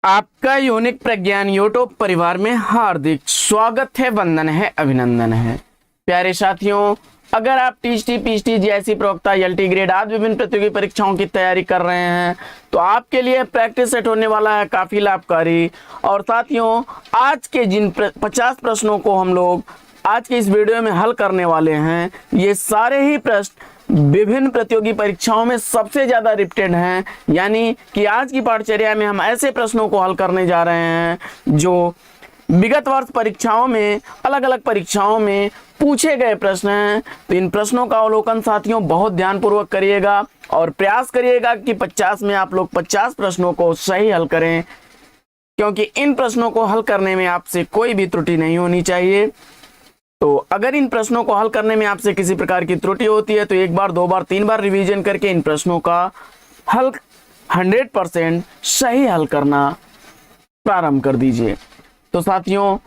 आपका यूनिक प्रज्ञान यूट्यूब परिवार में हार्दिक स्वागत है, वंदन है, अभिनंदन है। प्यारे साथियों, अगर आप टीएसटी, पीएचटी जैसी प्रवक्ता, एलटी ग्रेड आदि विभिन्न प्रतियोगी परीक्षाओं की तैयारी कर रहे हैं तो आपके लिए प्रैक्टिस सेट होने वाला है काफी लाभकारी। और साथियों, आज के जिन 50 प्रश्नों को हम लोग आज के इस वीडियो में हल करने वाले हैं, ये सारे ही प्रश्न विभिन्न प्रतियोगी परीक्षाओं में सबसे ज्यादा रिपीटेड हैं। यानी कि आज की पाठचर्या में हम ऐसे प्रश्नों को हल करने जा रहे हैं जो विगत वर्ष परीक्षाओं में, अलग अलग परीक्षाओं में पूछे गए प्रश्न हैं। तो इन प्रश्नों का अवलोकन साथियों बहुत ध्यानपूर्वक करिएगा और प्रयास करिएगा कि 50 में आप लोग 50 प्रश्नों को सही हल करें, क्योंकि इन प्रश्नों को हल करने में आपसे कोई भी त्रुटि नहीं होनी चाहिए। तो अगर इन प्रश्नों को हल करने में आपसे किसी प्रकार की त्रुटि होती है तो एक बार, दो बार, तीन बार रिवीजन करके इन प्रश्नों का हल 100% सही हल करना प्रारंभ कर दीजिए। तो साथियों,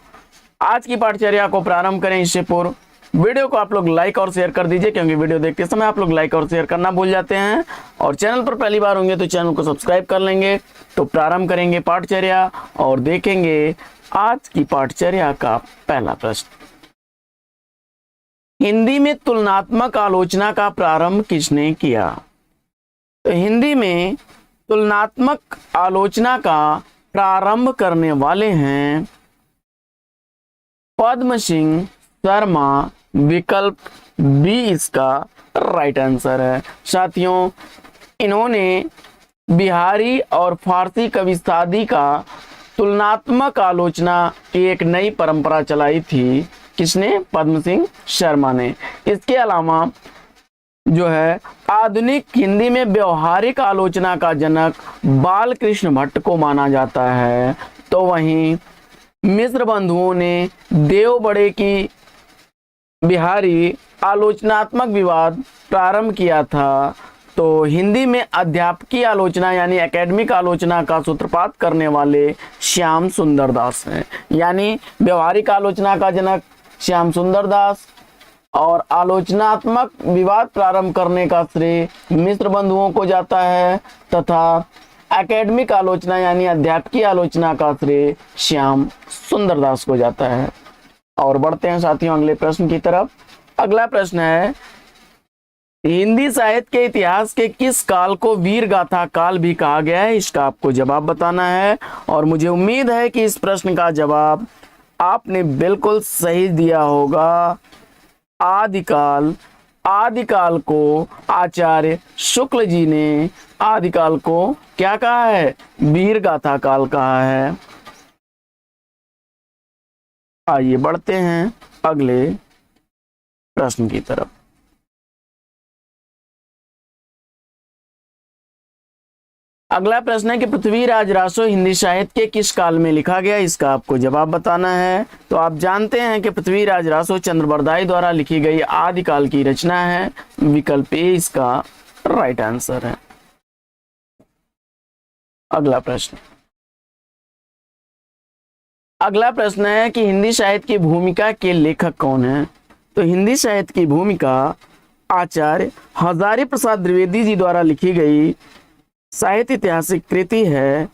आज की पाठचर्या को प्रारंभ करें इससे पूर्व वीडियो को आप लोग लाइक और शेयर कर दीजिए, क्योंकि वीडियो देखते समय आप लोग लाइक और शेयर करना भूल जाते हैं। और चैनल पर पहली बार होंगे तो चैनल को सब्सक्राइब कर लेंगे। तो प्रारंभ करेंगे पाठचर्या और देखेंगे आज की पाठचर्या का पहला प्रश्न। हिंदी में तुलनात्मक आलोचना का प्रारंभ किसने किया? तो हिंदी में तुलनात्मक आलोचना का प्रारंभ करने वाले हैं पद्म सिंह शर्मा। विकल्प बी इसका राइट आंसर है। साथियों, इन्होंने बिहारी और फारसी कवि सादी का तुलनात्मक आलोचना की एक नई परंपरा चलाई थी। किसने? पद्म सिंह शर्मा ने। इसके अलावा जो है आधुनिक हिंदी में व्यवहारिक आलोचना का जनक बाल कृष्ण भट्ट को माना जाता है। तो वहीं मिश्र बंधुओं ने देव बड़े की बिहारी आलोचनात्मक विवाद प्रारंभ किया था। तो हिंदी में अध्यापकीय आलोचना यानी एकेडमिक आलोचना का सूत्रपात करने वाले श्याम सुंदर दास हैं। यानी व्यवहारिक आलोचना का जनक श्याम सुंदर दास और आलोचनात्मक विवाद प्रारंभ करने का श्रेय मिश्र बंधुओं को जाता है, तथा एकेडमिक आलोचना यानी अध्यापकीय आलोचना का श्रेय श्याम सुंदर दास को जाता है। और बढ़ते हैं साथियों अगले प्रश्न की तरफ। अगला प्रश्न है, हिंदी साहित्य के इतिहास के किस काल को वीर गाथा काल भी कहा गया है? इसका आपको जवाब बताना है। और मुझे उम्मीद है कि इस प्रश्न का जवाब आपने बिल्कुल सही दिया होगा। आदिकाल, आदिकाल को आचार्य शुक्ल जी ने आदिकाल को क्या कहा है? वीर गाथा काल कहा है। आइए बढ़ते हैं अगले प्रश्न की तरफ। अगला प्रश्न है कि पृथ्वीराज रासो हिंदी साहित्य के किस काल में लिखा गया? इसका आपको जवाब बताना है। तो आप जानते हैं कि पृथ्वीराज रासो चंद्रबरदाई द्वारा लिखी गई आदिकाल की रचना है। विकल्प ए इसका राइट आंसर है। अगला प्रश्न है कि हिंदी साहित्य की भूमिका के लेखक कौन है? तो हिंदी साहित्य की भूमिका आचार्य हजारी प्रसाद द्विवेदी जी द्वारा लिखी गई साहित्य ऐतिहासिक कृति है।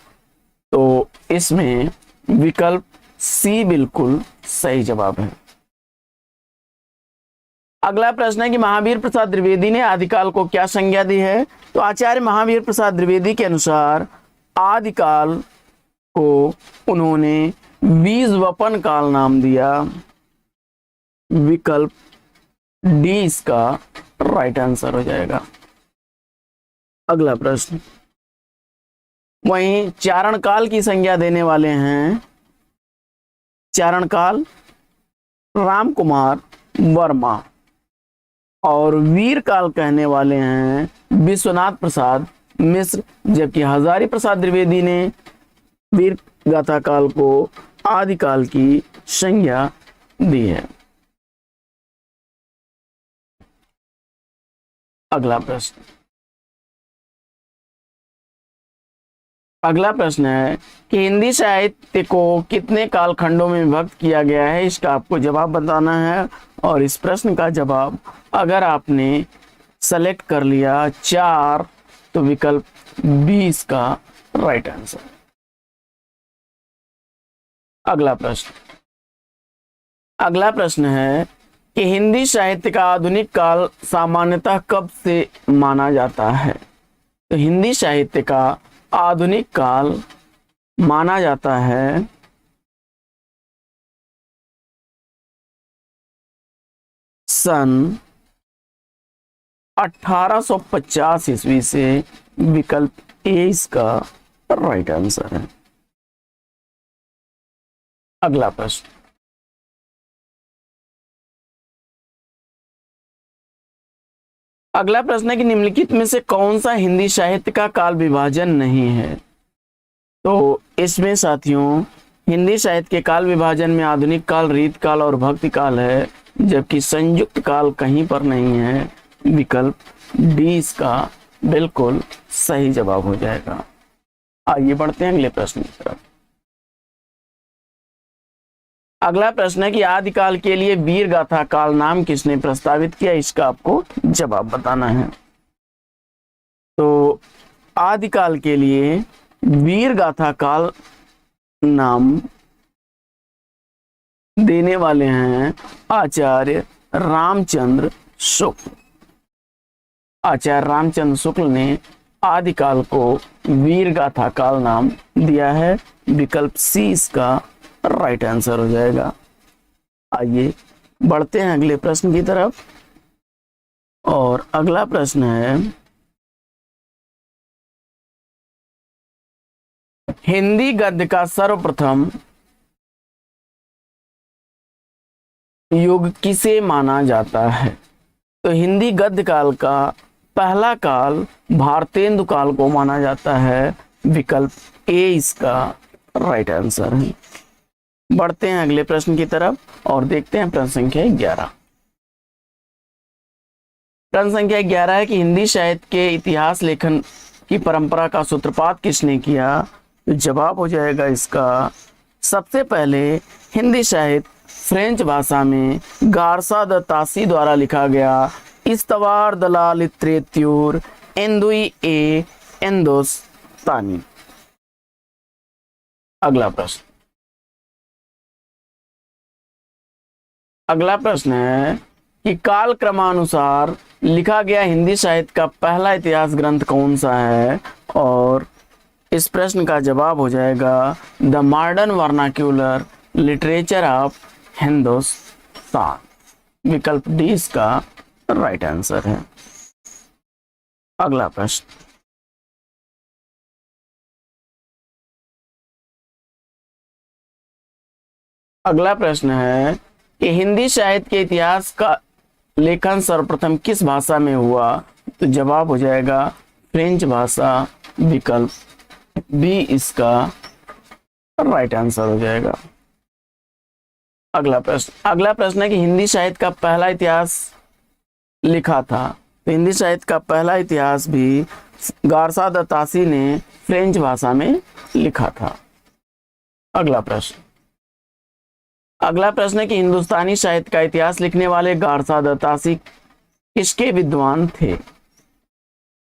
तो इसमें विकल्प सी बिल्कुल सही जवाब है। अगला प्रश्न है कि महावीर प्रसाद द्विवेदी ने आदिकाल को क्या संज्ञा दी है? तो आचार्य महावीर प्रसाद द्विवेदी के अनुसार आदिकाल को उन्होंने बीजवपन काल नाम दिया। विकल्प डी इसका राइट आंसर हो जाएगा। अगला प्रश्न, वहीं चारण काल की संज्ञा देने वाले हैं चारण काल राम कुमार वर्मा, और वीर काल कहने वाले हैं विश्वनाथ प्रसाद मिश्र, जबकि हजारी प्रसाद द्विवेदी ने वीर गाथा काल को आदिकाल की संज्ञा दी है। अगला प्रश्न है कि हिंदी साहित्य को कितने कालखंडों में विभक्त किया गया है? इसका आपको जवाब बताना है। और इस प्रश्न का जवाब अगर आपने सेलेक्ट कर लिया 4 तो विकल्प बी इसका राइट आंसर। अगला प्रश्न है कि हिंदी साहित्य का आधुनिक काल सामान्यतः कब से माना जाता है? तो हिंदी साहित्य का आधुनिक काल माना जाता है सन 1850 ईस्वी से। विकल्प ए इसका राइट आंसर है। अगला प्रश्न, अगला प्रश्न है कि निम्नलिखित में से कौन सा हिंदी साहित्य का काल विभाजन नहीं है? तो इसमें साथियों हिंदी साहित्य के काल विभाजन में आधुनिक काल, रीत काल और भक्ति काल है, जबकि संयुक्त काल कहीं पर नहीं है। विकल्प डी इसका बिल्कुल सही जवाब हो जाएगा। आइए बढ़ते हैं अगले प्रश्न की तरफ। अगला प्रश्न है कि आदिकाल के लिए वीर गाथा काल नाम किसने प्रस्तावित किया? इसका आपको जवाब बताना है। तो आदिकाल के लिए वीर गाथा काल नाम देने वाले हैं आचार्य रामचंद्र शुक्ल। आचार्य रामचंद्र शुक्ल ने आदिकाल को वीर गाथा काल नाम दिया है। विकल्प सी इसका राइट आंसर हो जाएगा। आइए बढ़ते हैं अगले प्रश्न की तरफ। और अगला प्रश्न है हिंदी गद्य का सर्वप्रथम युग किसे माना जाता है? तो हिंदी गद्य काल का पहला काल भारतेंदु काल को माना जाता है। विकल्प ए इसका राइट आंसर है। बढ़ते हैं अगले प्रश्न की तरफ और देखते हैं प्रश्न संख्या 11। प्रश्न संख्या 11 है कि हिंदी साहित्य के इतिहास लेखन की परंपरा का सूत्रपात किसने किया? तो जवाब हो जाएगा इसका सबसे पहले हिंदी साहित्य फ्रेंच भाषा में गारसा द तासी द्वारा लिखा गया इस्तवार दला लिटरेच्यूर एंदुई ए एंदोस्तानी। अगला प्रश्न, अगला प्रश्न है कि काल क्रमानुसार लिखा गया हिंदी साहित्य का पहला इतिहास ग्रंथ कौन सा है? और इस प्रश्न का जवाब हो जाएगा the modern vernacular literature of Hindustan. विकल्प डी इसका राइट आंसर है। अगला प्रश्न, अगला प्रश्न है कि हिंदी साहित्य के इतिहास का लेखन सर्वप्रथम किस भाषा में हुआ? तो जवाब हो जाएगा फ्रेंच भाषा। विकल्प बी इसका राइट आंसर हो जाएगा। अगला प्रश्न, अगला प्रश्न है कि हिंदी साहित्य का पहला इतिहास लिखा था। तो हिंदी साहित्य का पहला इतिहास भी गारसा द तासी ने फ्रेंच भाषा में लिखा था। अगला प्रश्न, अगला प्रश्न है कि हिंदुस्तानी साहित्य का इतिहास लिखने वाले गारसा द तासी किसके विद्वान थे?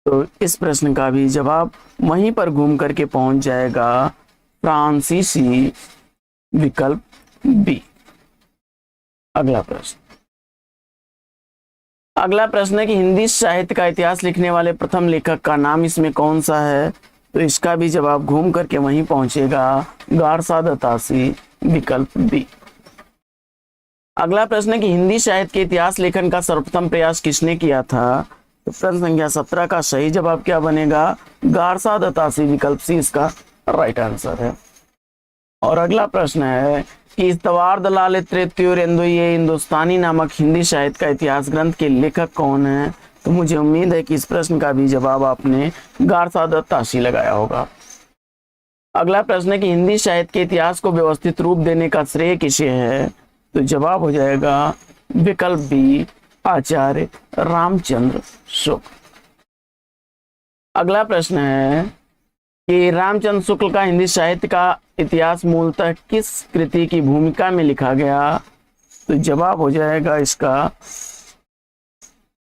तो इस प्रश्न का भी जवाब वहीं पर घूम करके पहुंच जाएगा फ्रांसीसी। विकल्प बी। अगला प्रश्न, अगला प्रश्न है कि हिंदी साहित्य का इतिहास लिखने वाले प्रथम लेखक का नाम इसमें कौन सा है? तो इसका भी जवाब घूम करके वहीं पहुंचेगा गारसा द तासी। विकल्प बी। अगला प्रश्न है कि हिंदी साहित्य के इतिहास लेखन का सर्वप्रथम प्रयास किसने किया था? तो प्रश्न संख्या 17 का सही जवाब क्या बनेगा? गारसा द तासी। विकल्प सी इसका राइट आंसर है। और अगला प्रश्न है कि इस्तवार दला लिटरेच्यूर एंदुई ए हिंदुस्तानी नामक हिंदी साहित्य का इतिहास ग्रंथ के लेखक कौन है? तो मुझे उम्मीद है कि इस प्रश्न का भी जवाब आपने गारसा द तासी लगाया होगा। अगला प्रश्न है कि हिंदी साहित्य के इतिहास को व्यवस्थित रूप देने का श्रेय किसे है? तो जवाब हो जाएगा विकल्प बी आचार्य रामचंद्र शुक्ल। अगला प्रश्न है कि रामचंद्र शुक्ल का हिंदी साहित्य का इतिहास मूलतः किस कृति की भूमिका में लिखा गया? तो जवाब हो जाएगा इसका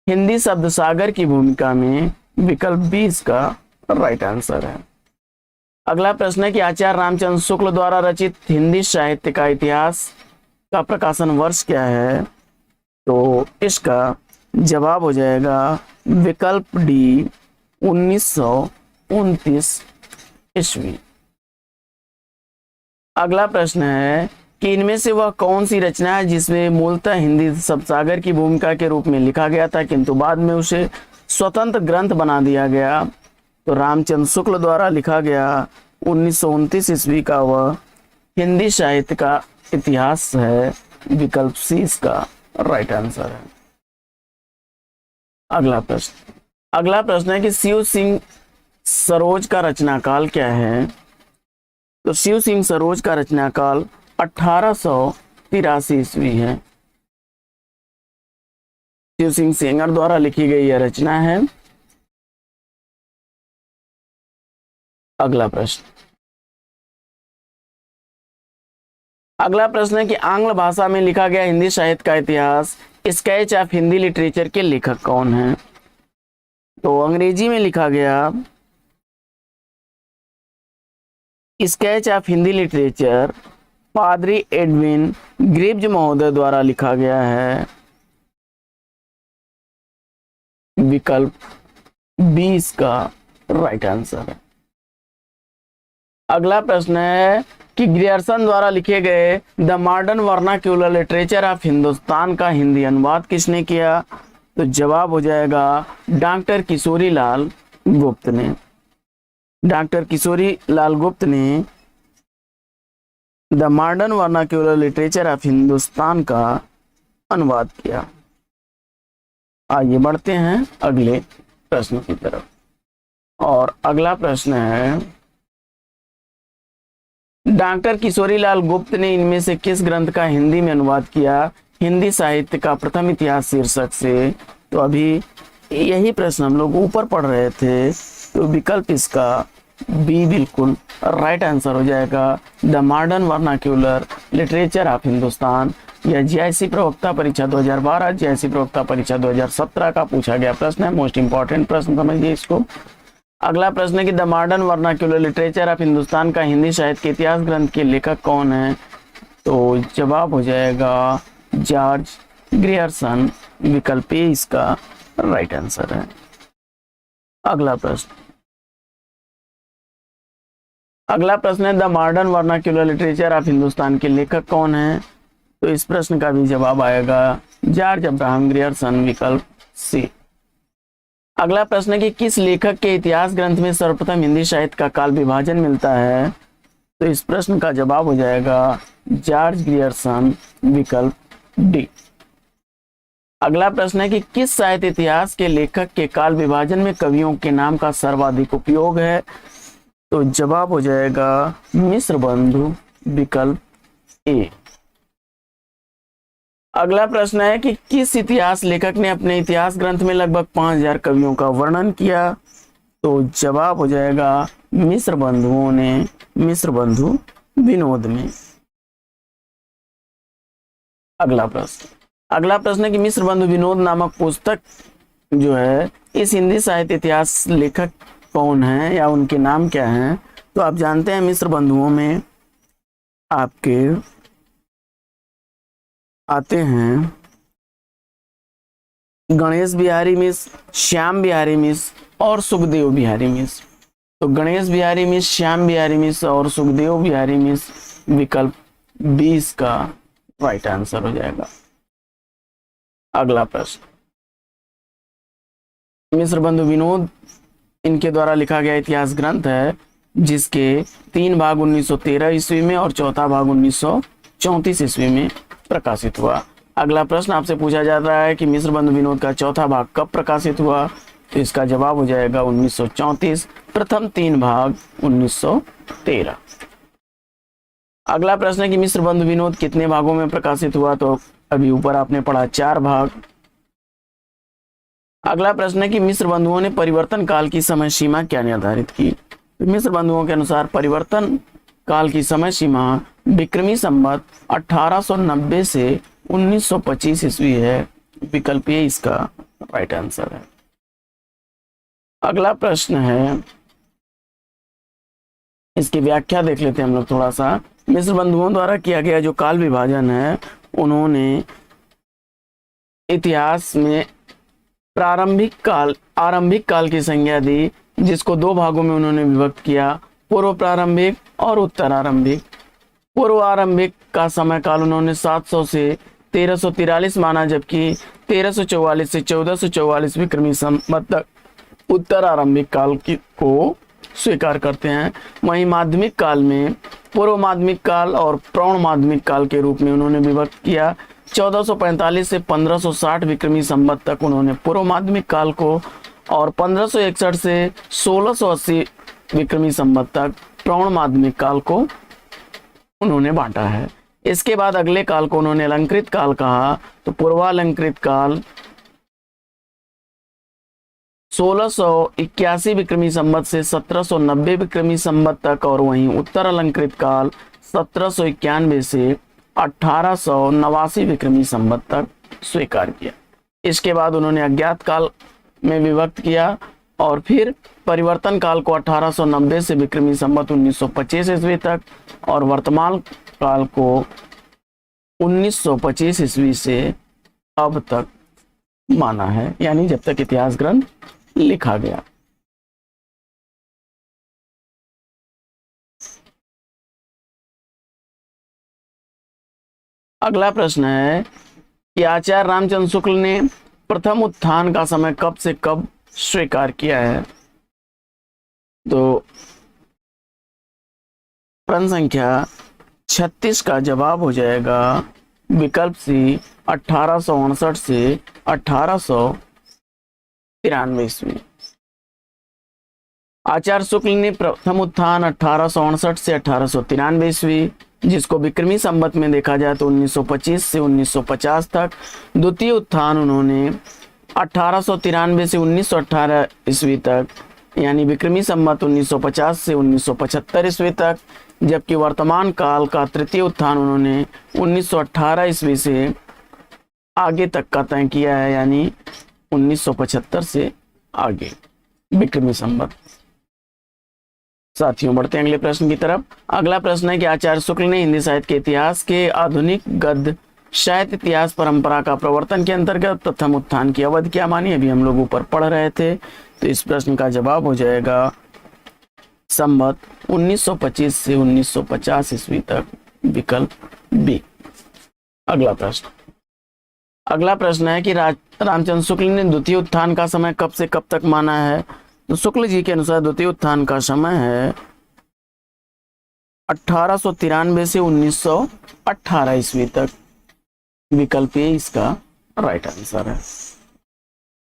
हिंदी शब्द सागर की भूमिका में। विकल्प बी इसका राइट आंसर है। अगला प्रश्न है कि आचार्य रामचंद्र शुक्ल द्वारा रचित हिंदी साहित्य का इतिहास का प्रकाशन वर्ष क्या है? तो इसका जवाब हो जाएगा विकल्प डी 1929 ईस्वी। अगला प्रश्न है कि इनमें से वह कौन सी रचना है जिसमें मूलतः हिंदी शब्दसागर की भूमिका के रूप में लिखा गया था किंतु बाद में उसे स्वतंत्र ग्रंथ बना दिया गया? तो रामचंद्र शुक्ल द्वारा लिखा गया 1929 ईस्वी का वह हिंदी साहित्य का इतिहास है। विकल्प सी इसका राइट आंसर है। अगला प्रश्न है कि शिव सिंह सरोज का रचनाकाल क्या है? तो शिव सिंह सरोज का रचनाकाल 1883 ईस्वी है। शिव सिंह सेंगर द्वारा लिखी गई यह रचना है। अगला प्रश्न है कि आंग्ल भाषा में लिखा गया हिंदी साहित्य का इतिहास स्केच ऑफ हिंदी लिटरेचर के लेखक कौन हैं? तो अंग्रेजी में लिखा गया स्केच ऑफ हिंदी लिटरेचर पादरी एडविन ग्रिव्ज महोदय द्वारा लिखा गया है। विकल्प बी इसका राइट आंसर है। अगला प्रश्न है कि ग्रियर्सन द्वारा लिखे गए the modern vernacular literature of Hindustan का हिंदी अनुवाद किसने किया? तो जवाब हो जाएगा डॉक्टर किशोरी लाल गुप्त ने। डॉक्टर किशोरी लाल गुप्त ने the modern vernacular literature of Hindustan का अनुवाद किया। आइए बढ़ते हैं अगले प्रश्न की तरफ। और अगला प्रश्न है डॉक्टर किशोरी लाल गुप्त ने इनमें से किस ग्रंथ का हिंदी में अनुवाद किया हिंदी साहित्य का प्रथम इतिहास शीर्षक से? तो अभी यही प्रश्न हम लोग ऊपर पढ़ रहे थे, तो विकल्प इसका बी बिल्कुल राइट आंसर हो जाएगा। The modern vernacular literature of Hindustan. यह जीआईसी प्रवक्ता परीक्षा 2012 जीआईसी प्रवक्ता परीक्षा 2017 का पूछा गया प्रश्न है। मोस्ट इंपॉर्टेंट प्रश्न समझिए इसको। अगला प्रश्न है कि the modern vernacular literature of Hindustan का हिंदी साहित्य के इतिहास ग्रंथ के लेखक कौन है? तो जवाब हो जाएगा जॉर्ज ग्रियर्सन। विकल्प ए इसका राइट आंसर है। अगला प्रश्न है the modern vernacular literature of Hindustan के लेखक कौन है? तो इस प्रश्न का भी जवाब आएगा जॉर्ज अब्राहम ग्रियर्सन। विकल्प सी। अगला प्रश्न है कि किस लेखक के इतिहास ग्रंथ में सर्वप्रथम हिंदी साहित्य का काल विभाजन मिलता है? तो इस प्रश्न का जवाब हो जाएगा जॉर्ज ग्रियर्सन। विकल्प डी। अगला प्रश्न है कि किस साहित्य इतिहास के लेखक के काल विभाजन में कवियों के नाम का सर्वाधिक उपयोग है? तो जवाब हो जाएगा मिश्र बंधु। विकल्प ए। अगला प्रश्न है कि किस इतिहास लेखक ने अपने इतिहास ग्रंथ में लगभग 5000 कवियों का वर्णन किया? तो जवाब हो जाएगा मिश्र बंधुओं ने, मिश्र बंधु विनोद में। अगला प्रश्न है कि मिश्र बंधु विनोद नामक पुस्तक जो है इस हिंदी साहित्य इतिहास लेखक कौन है या उनके नाम क्या हैं? तो आप जानते हैं मिश्र बंधुओं में आपके आते हैं गणेश बिहारी मिश्र, श्याम बिहारी मिश्र और सुखदेव बिहारी मिश्र। तो गणेश बिहारी मिश्र, श्याम बिहारी मिश्र और सुखदेव बिहारी मिश्र। विकल्प 20 का राइट आंसर हो जाएगा। अगला प्रश्न, मिश्र बंधु विनोद इनके द्वारा लिखा गया इतिहास ग्रंथ है जिसके 3 भाग 1913 ईस्वी में और चौथा भाग 1934 ईस्वी में प्रकाशित हुआ। अगला प्रश्न आपसे पूछा जा रहा है कि मिश्र बंधु विनोद का चौथा भाग कब प्रकाशित हुआ? तो इसका जवाब हो जाएगा 1934, प्रथम 3 भाग 1913। अगला प्रश्न है कि मिश्र बंधु विनोद कितने भागों में प्रकाशित हुआ? तो अभी ऊपर आपने पढ़ा 4 भाग। अगला प्रश्न है कि मिश्र बंधुओं ने परिवर्तन काल की समय सीमा क्या निर्धारित की? तो मिश्र बंधुओं के अनुसार परिवर्तन काल की समय सीमा विक्रमी संवत 1890 से 1925 ईस्वी है। विकल्प ए इसका राइट आंसर है। अगला प्रश्न है इसकी व्याख्या देख लेते हैं हम लोग थोड़ा सा। मिस्र बंधुओं द्वारा किया गया जो काल विभाजन है, उन्होंने इतिहास में आरंभिक काल की संज्ञा दी, जिसको दो भागों में उन्होंने विभक्त किया, पूर्व प्रारंभिक और उत्तर आरंभिक। पूर्व आरंभिक का समय काल उन्होंने 700 से 1343 माना, जबकि 1344 से 1444 विक्रमी संवत तक उत्तर आरंभिक काल को स्वीकार करते हैं। वहीं माध्यमिक काल में पूर्व माध्यमिक काल और प्रौढ़ माध्यमिक काल के रूप में उन्होंने विभक्त किया। 1445 से 1560 विक्रमी संवत तक उन्होंने पूर्व माध्यमिक काल को और 1561 से 1680 विक्रमी संवत तक प्रौढ़ माध्यमिक काल को उन्होंने बांटा है। इसके बाद अगले काल को उन्होंने अलंकृत काल कहा। तो पूर्वालंकृत काल 1681 विक्रमी संवत से 1790 विक्रमी संवत तक, और वहीं उत्तर अलंकृत काल 1791 से 1889 विक्रमी संवत तक स्वीकार किया। इसके बाद उन्होंने अज्ञात काल में विभक्त किया और फिर परिवर्तन काल को 1890 से विक्रमी संवत 1925 ईस्वी तक और वर्तमान काल को 1925 ईस्वी से अब तक माना है, यानी जब तक इतिहास ग्रंथ लिखा गया। अगला प्रश्न है कि आचार्य रामचंद्र शुक्ल ने प्रथम उत्थान का समय कब से कब स्वीकार किया है। तो प्रश्न संख्या 36 का जवाब हो जाएगा विकल्प सी 1859 से 1893 ईस्वी। आचार्य शुक्ल ने प्रथम उत्थान 1859 से 1893 ईस्वी, जिसको विक्रमी संवत में देखा जाए तो 1925 से 1950 तक। द्वितीय उत्थान उन्होंने 1893 से 1918 ईस्वी तक, यानी विक्रमी संवत 1950 से 1975 ईस्वी तक। जबकि वर्तमान काल का तृतीय उत्थान उन्होंने 1918 ईस्वी से आगे तक का तय किया है, यानी 1975 से आगे विक्रमी संवत। साथियों, बढ़ते हैं अगले प्रश्न की तरफ। अगला प्रश्न है कि आचार्य शुक्ल ने हिंदी साहित्य के इतिहास के आधुनिक गद्य साहित्य इतिहास परंपरा का प्रवर्तन के अंतर्गत प्रथम उत्थान की अवधि क्या मानी। अभी हम लोग ऊपर पढ़ रहे थे, तो इस प्रश्न का जवाब हो जाएगा संवत 1925 से 1950 ईस्वी तक, विकल्प बी। अगला प्रश्न है कि रामचंद्र शुक्ल ने द्वितीय उत्थान का समय कब से कब तक माना है। तो शुक्ल जी के अनुसार द्वितीय उत्थान का समय है 1893 से 1918 ईस्वी तक, विकल्प ए इसका राइट आंसर है।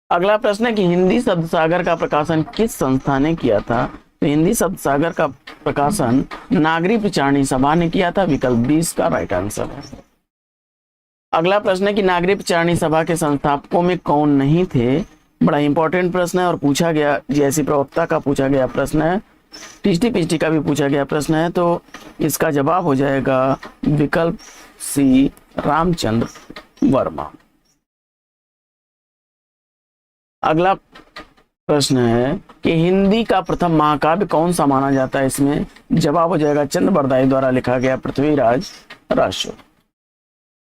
अगला प्रश्न है कि हिंदी शब्द सागर का प्रकाशन किस संस्था ने किया था। तो हिंदी शब्द सागर का प्रकाशन नागरी प्रचारणी सभा ने किया था, विकल्प बी इसका राइट आंसर है। अगला प्रश्न है कि नागरी प्रचारणी सभा के संस्थापकों में कौन नहीं थे। बड़ा इंपॉर्टेंट प्रश्न है और पूछा गया, जैसी प्रवक्ता का पूछा गया प्रश्न है, टीटी पीटी का भी पूछा गया प्रश्न है, तो इसका जवाब हो जाएगा विकल्प सी रामचंद्र वर्मा। अगला प्रश्न है कि हिंदी का प्रथम महाकाव्य कौन सा माना जाता है। इसमें जवाब हो जाएगा चंद बरदाई द्वारा लिखा गया पृथ्वीराज रासो।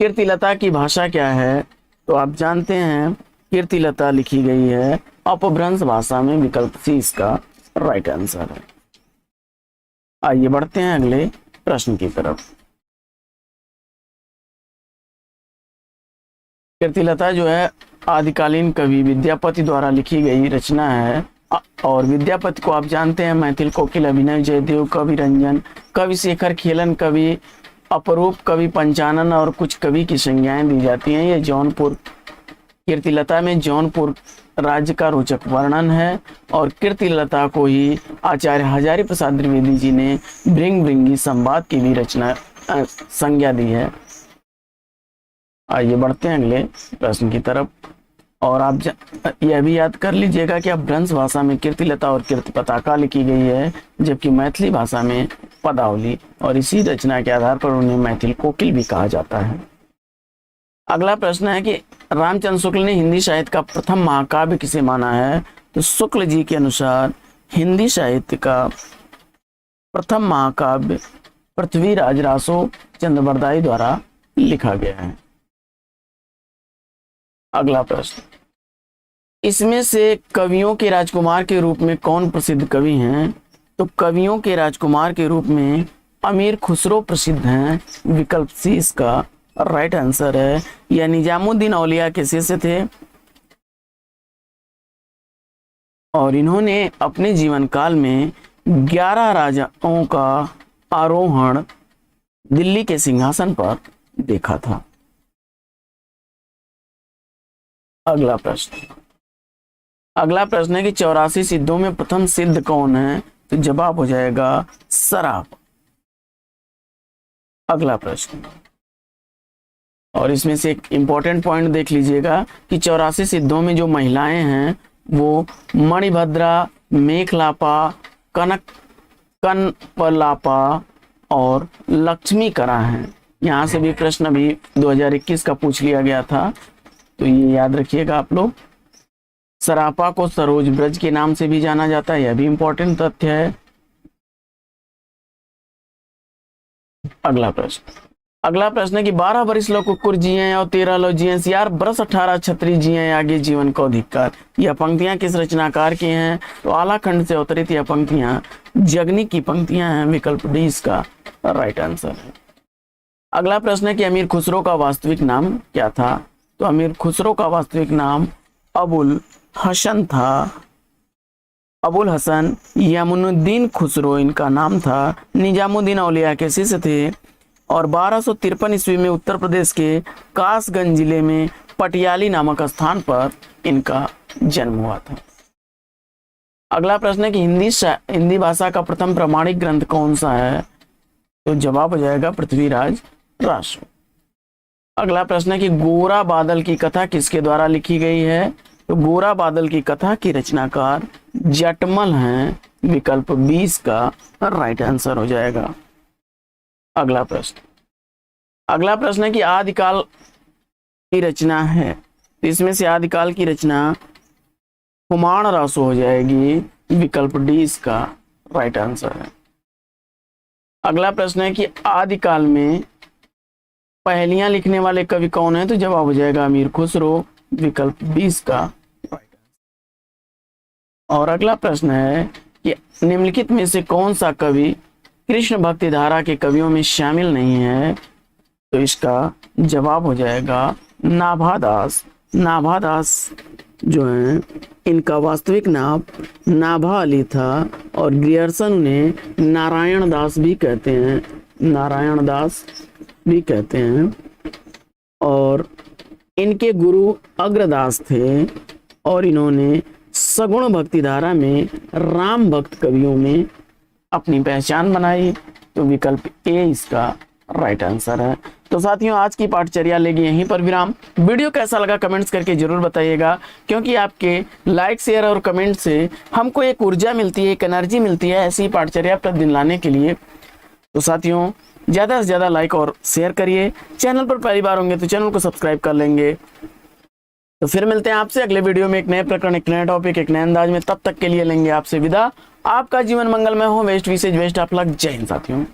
कीर्तिलता की भाषा क्या है। तो आप जानते हैं कीर्तिलता लिखी गई है अपभ्रंश भाषा में, विकल्प सी इसका राइट आंसर है। आइए बढ़ते हैं अगले प्रश्न की तरफ। कीर्तिलता जो है आदिकालीन कवि विद्यापति द्वारा लिखी गई रचना है, और विद्यापति को आप जानते हैं मैथिल कोकिल, अभिनव जयदेव, कवि रंजन, कवि शेखर खेलन, कवि अपरूप, कवि पंचानन और कुछ कवि की संज्ञाएं दी जाती हैं। ये जौनपुर, कीर्तिलता में जौनपुर राज्य का रोचक वर्णन है, और कीर्तिलता को ही आचार्य हजारी प्रसाद द्विवेदी जी ने भृंगी संवाद की भी रचना संज्ञा दी है। आइए बढ़ते हैं अगले प्रश्न की तरफ। और आप यह भी याद कर लीजिएगा कि अपभ्रंश भाषा में कीर्तिलता और कीर्ति पताका लिखी गई है, जबकि मैथिली भाषा में पदावली, और इसी रचना के आधार पर उन्हें मैथिल कोकिल भी कहा जाता है। अगला प्रश्न है कि रामचंद्र शुक्ल ने हिंदी साहित्य का प्रथम महाकाव्य किसे माना है। तो शुक्ल जी के अनुसार हिंदी साहित्य का प्रथम महाकाव्य पृथ्वीराज रासो चंद्रबरदाई द्वारा लिखा गया है। अगला प्रश्न, इसमें से कवियों के राजकुमार के रूप में कौन प्रसिद्ध कवि हैं? तो कवियों के राजकुमार के रूप में अमीर खुसरो प्रसिद्ध हैं। विकल्प सी इसका राइट आंसर है। यह निजामुद्दीन औलिया के शिष्य थे और इन्होंने अपने जीवन काल में 11 राजाओं का आरोहण दिल्ली के सिंहासन पर देखा था। अगला प्रश्न है कि 84 सिद्धों में प्रथम सिद्ध कौन है? तो जवाब हो जाएगा सराप। अगला प्रश्न, और इसमें से एक इंपॉर्टेंट पॉइंट देख लीजिएगा कि 84 सिद्धों में जो महिलाएं हैं वो मणिभद्रा, मेखलापा, कनपलापा और लक्ष्मीकरा हैं। यहाँ से भी प्रश्न अभी 2021 का पूछ लिया गया था, तो ये याद रखिएगा आप लोग। सरापा को सरोज ब्रज के नाम से भी जाना जाता है, यह भी इंपॉर्टेंट तथ्य है। अगला प्रश्न है कि 12 बरिस लो कुकुर जिये और 13 लो जिये सियार, बरस 18 छत्री जिये आगे जीवन को अधिकार। यह पंक्तियां किस रचनाकार की हैं? तो आलाखंड से अवतरित यह पंक्तियां जगनी की पंक्तियां हैं। विकल्प डी इसका राइट आंसर है। अगला प्रश्न है कि अमीर खुसरो का वास्तविक नाम क्या था? तो अमीर खुसरो का वास्तविक नाम अबुल हसन था। अबुल हसन यमुनुद्दीन खुसरो इनका नाम था। निजामुद्दीन औलिया के शिष्य थे और 1253 ईस्वी में उत्तर प्रदेश के कासगंज जिले में पटियाली नामक स्थान पर इनका जन्म हुआ था। अगला प्रश्न है कि हिंदी भाषा का प्रथम प्रमाणिक ग्रंथ कौन सा है? तो जवाब हो जाएगा पृथ्वीराज रासो। अगला प्रश्न है कि गोरा बादल की कथा किसके द्वारा लिखी गई है? तो गोरा बादल की कथा की रचनाकार जटमल हैं। विकल्प 20 का राइट आंसर हो जाएगा। अगला प्रश्न है कि आदिकाल की रचना है, तो इसमें से आदिकाल की रचना कुमाण रासो हो जाएगी। विकल्प डी इसका राइट आंसर है। अगला प्रश्न है कि आदिकाल में पहेलियां लिखने वाले कवि कौन है? तो जवाब हो जाएगा अमीर खुसरो। विकल्प 20 का राइट आंसर। और अगला प्रश्न है कि निम्नलिखित में से कौन सा कवि कृष्ण भक्ति धारा के कवियों में शामिल नहीं है? तो इसका जवाब हो जाएगा नाभादास। नाभादास जो है इनका वास्तविक नाम नाभा अली था और ग्रियर्सन उन्हें नारायण दास भी कहते हैं। नारायण दास भी कहते हैं और इनके गुरु अग्रदास थे और इन्होंने सगुण भक्ति धारा में राम भक्त कवियों में अपनी पहचान बनाई। तो विकल्प ए इसका राइट आंसर है। तो साथियों, आज की पाठचर्या लेगी यहीं पर विराम। वीडियो कैसा लगा कमेंट्स करके जरूर बताइएगा, क्योंकि आपके लाइक, शेयर और कमेंट से हमको एक ऊर्जा मिलती है, एक एनर्जी मिलती है ऐसी पाठचर्या प्रतिदिन लाने के लिए। तो साथियों, ज़्यादा से ज़्यादा लाइक और शेयर करिए। चैनल पर पहली बार होंगे तो चैनल को सब्सक्राइब कर लेंगे। तो फिर मिलते हैं आपसे अगले वीडियो में एक नए प्रकरण, एक नए टॉपिक, एक नए अंदाज में। तब तक के लिए लेंगे आपसे विदा। आपका जीवन मंगलमय हो। वेस्ट विशेष बेस्ट ऑफ लक। जय हिंद साथियों।